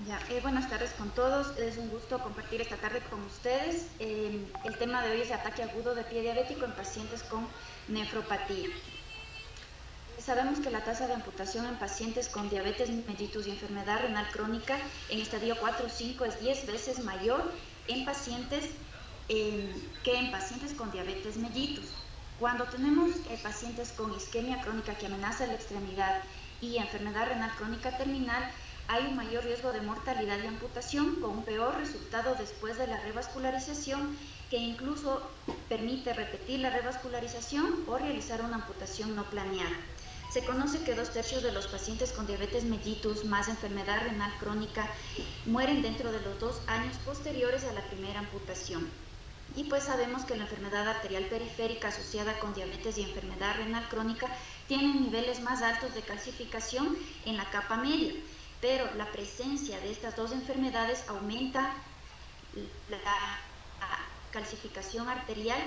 Ya, buenas tardes con todos. Es un gusto compartir esta tarde con ustedes. El tema de hoy es ataque agudo de pie diabético en pacientes con nefropatía. Sabemos que la tasa de amputación en pacientes con diabetes mellitus y enfermedad renal crónica en estadio 4 o 5 es 10 veces mayor en pacientes que en pacientes con diabetes mellitus. Cuando tenemos pacientes con isquemia crónica que amenaza la extremidad y enfermedad renal crónica terminal, hay un mayor riesgo de mortalidad y amputación con un peor resultado después de la revascularización, que incluso permite repetir la revascularización o realizar una amputación no planeada. Se conoce que 2/3 de los pacientes con diabetes mellitus más enfermedad renal crónica mueren dentro de los 2 años posteriores a la primera amputación. Y pues sabemos que la enfermedad arterial periférica asociada con diabetes y enfermedad renal crónica tienen niveles más altos de calcificación en la capa media, pero la presencia de estas dos enfermedades aumenta la calcificación arterial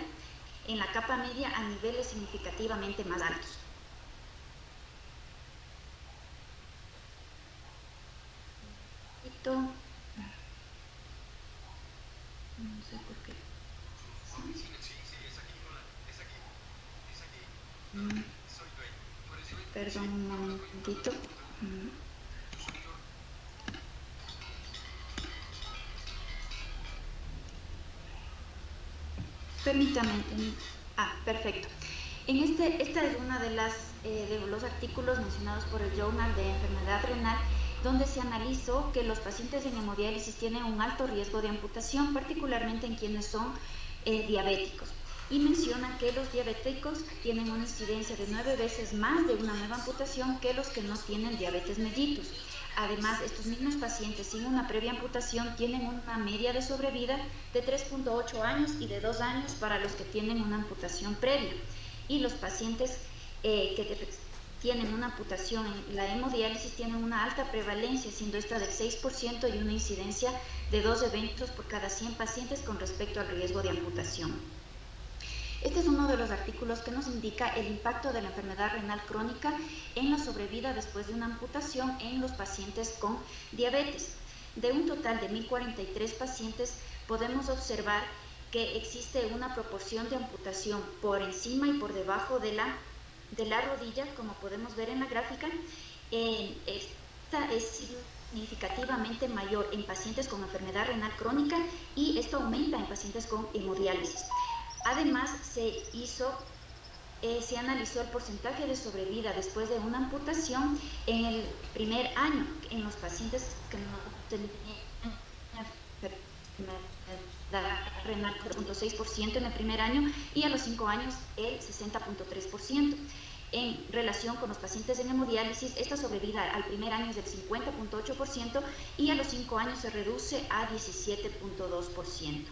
en la capa media a niveles significativamente más altos. No sé por qué. Sí, es aquí. Perdón, un momentito. Permítame. Perfecto. Esta es una de los artículos mencionados por el Journal de Enfermedad Renal, donde se analizó que los pacientes en hemodiálisis tienen un alto riesgo de amputación, particularmente en quienes son diabéticos. Y menciona que los diabéticos tienen una incidencia de 9 veces más de una nueva amputación que los que no tienen diabetes mellitus. Además, estos mismos pacientes sin una previa amputación tienen una media de sobrevida de 3.8 años y de 2 años para los que tienen una amputación previa. Y los pacientes que tienen una amputación en la hemodiálisis tienen una alta prevalencia, siendo esta del 6% y una incidencia de 2 eventos por cada 100 pacientes con respecto al riesgo de amputación. Este es uno de los artículos que nos indica el impacto de la enfermedad renal crónica en la sobrevida después de una amputación en los pacientes con diabetes. De un total de 1.043 pacientes, podemos observar que existe una proporción de amputación por encima y por debajo de la rodilla, como podemos ver en la gráfica. Esta es significativamente mayor en pacientes con enfermedad renal crónica y esto aumenta en pacientes con hemodiálisis. Además, se analizó el porcentaje de sobrevida después de una amputación en el primer año en los pacientes que no tenían enfermedad renal, 0.6% en el primer año, y a los 5 años el 60.3%. En relación con los pacientes en hemodiálisis, esta sobrevida al primer año es del 50.8% y a los 5 años se reduce a 17.2%.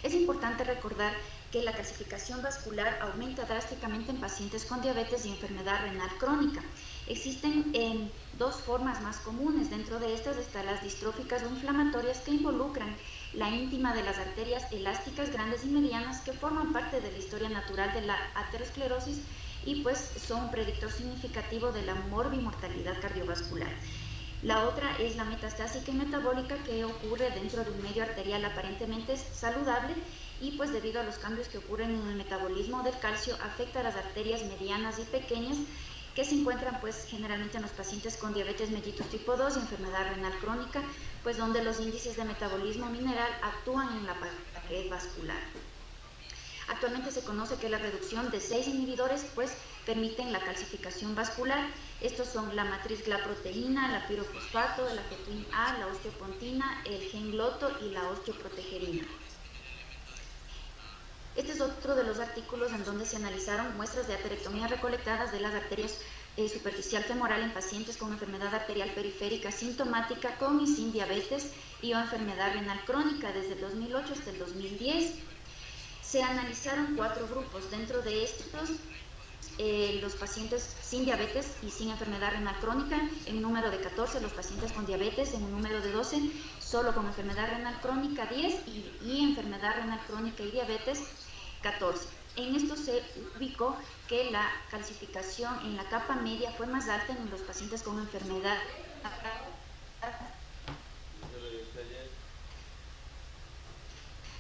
Es importante recordar que la calcificación vascular aumenta drásticamente en pacientes con diabetes y enfermedad renal crónica. Existen dos formas más comunes. Dentro de estas están las distróficas o inflamatorias, que involucran la íntima de las arterias elásticas grandes y medianas, que forman parte de la historia natural de la aterosclerosis y pues son un predictor significativo de la morbimortalidad cardiovascular. La otra es la metastásica y metabólica, que ocurre dentro de un medio arterial aparentemente saludable y pues debido a los cambios que ocurren en el metabolismo del calcio afecta a las arterias medianas y pequeñas, que se encuentran pues generalmente en los pacientes con diabetes mellitus tipo 2 y enfermedad renal crónica, pues donde los índices de metabolismo mineral actúan en la pared vascular. Actualmente se conoce que la reducción de 6 inhibidores pues permiten la calcificación vascular. Estos son la matriz GLA-proteína, la pirofosfato, la fetuin A, la osteopontina, el gen-gloto y la osteoprotegerina. Este es otro de los artículos en donde se analizaron muestras de aterectomía recolectadas de las arterias superficial femoral en pacientes con enfermedad arterial periférica sintomática con y sin diabetes y o enfermedad renal crónica desde el 2008 hasta el 2010. Se analizaron 4 grupos. Dentro de estos, los pacientes sin diabetes y sin enfermedad renal crónica, en un número de 14, los pacientes con diabetes en un número de 12, solo con enfermedad renal crónica 10 y enfermedad renal crónica y diabetes 14. En esto se ubicó que la calcificación en la capa media fue más alta en los pacientes con enfermedad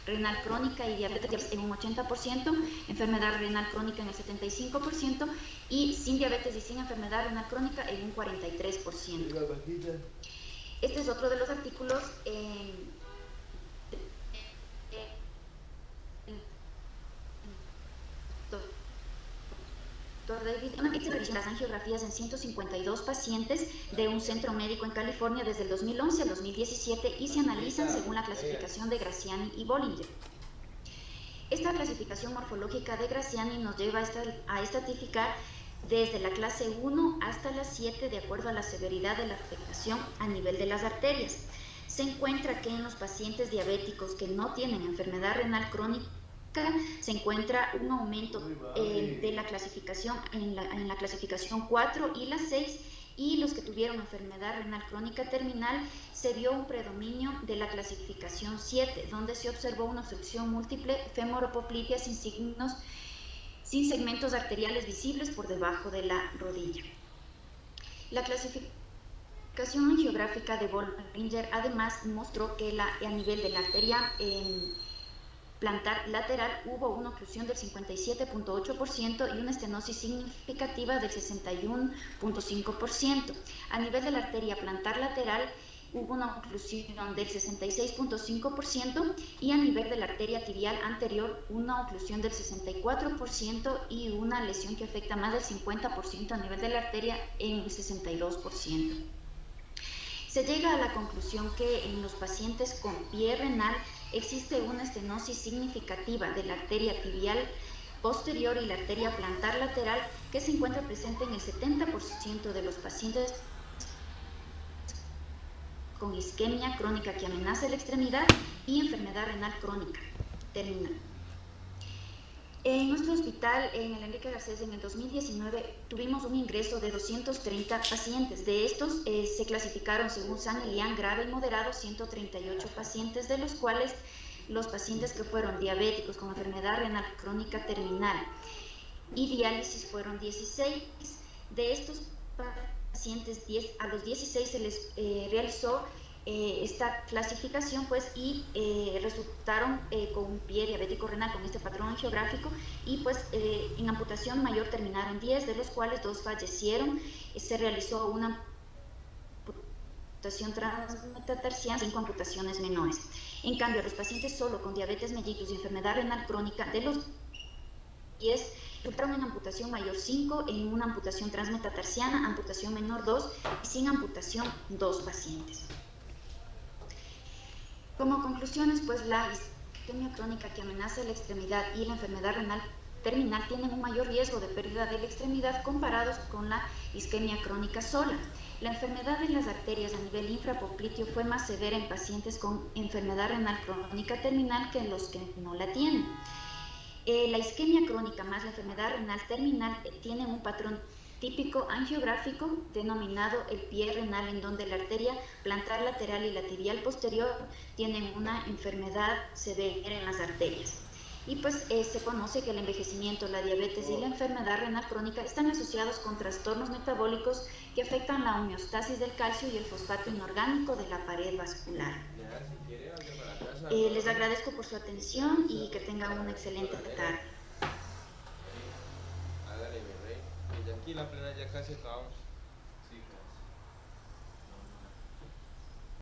renal crónica y diabetes en un 80%, enfermedad renal crónica en el 75% y sin diabetes y sin enfermedad renal crónica en un 43%. Este es otro de los artículos se realizan las angiografías en 152 pacientes de un centro médico en California desde el 2011 al 2017 y se analizan según la clasificación de Graziani y Bollinger. Esta clasificación morfológica de Graziani nos lleva a estratificar desde la clase 1 hasta la 7 de acuerdo a la severidad de la afectación a nivel de las arterias. Se encuentra que en los pacientes diabéticos que no tienen enfermedad renal crónica se encuentra un aumento de la clasificación en la clasificación 4 y la 6, y los que tuvieron enfermedad renal crónica terminal se vio un predominio de la clasificación 7, donde se observó una obstrucción múltiple femoropoplitea sin segmentos arteriales visibles por debajo de la rodilla. La clasificación angiográfica de Bollinger además mostró que a nivel de la arteria plantar lateral hubo una oclusión del 57.8% y una estenosis significativa del 61.5%. A nivel de la arteria plantar lateral hubo una oclusión del 66.5% y a nivel de la arteria tibial anterior una oclusión del 64% y una lesión que afecta más del 50% a nivel de la arteria en un 62%. Se llega a la conclusión que en los pacientes con pie renal existe una estenosis significativa de la arteria tibial posterior y la arteria plantar lateral que se encuentra presente en el 70% de los pacientes con isquemia crónica que amenaza la extremidad y enfermedad renal crónica terminal. En nuestro hospital, en el Enrique Garcés, en el 2019, tuvimos un ingreso de 230 pacientes. De estos se clasificaron según San Elian grave y moderado 138 pacientes, de los cuales los pacientes que fueron diabéticos con enfermedad renal crónica terminal y diálisis fueron 16. De estos pacientes, a los 16 se les realizó esta clasificación y resultaron con un pie diabético renal con este patrón angiográfico y en amputación mayor terminaron 10, de los cuales 2 fallecieron. Se realizó una amputación transmetatarsiana, 5 amputaciones menores. En cambio, los pacientes solo con diabetes mellitus y enfermedad renal crónica, de los 10 resultaron en amputación mayor 5, en una amputación transmetatarsiana, amputación menor 2 y sin amputación 2 pacientes. Como conclusiones, la isquemia crónica que amenaza la extremidad y la enfermedad renal terminal tienen un mayor riesgo de pérdida de la extremidad comparados con la isquemia crónica sola. La enfermedad de las arterias a nivel infrapopliteo fue más severa en pacientes con enfermedad renal crónica terminal que en los que no la tienen. La isquemia crónica más la enfermedad renal terminal tienen un patrón típico angiográfico denominado el pie renal, en donde la arteria plantar lateral y la tibial posterior tienen una enfermedad severa en las arterias. Y se conoce que el envejecimiento, la diabetes y la enfermedad renal crónica están asociados con trastornos metabólicos que afectan la homeostasis del calcio y el fosfato inorgánico de la pared vascular. Les agradezco por su atención y que tengan una excelente tarde. Hágale, mi rey. Y ya aquí la plena ya casi acabamos.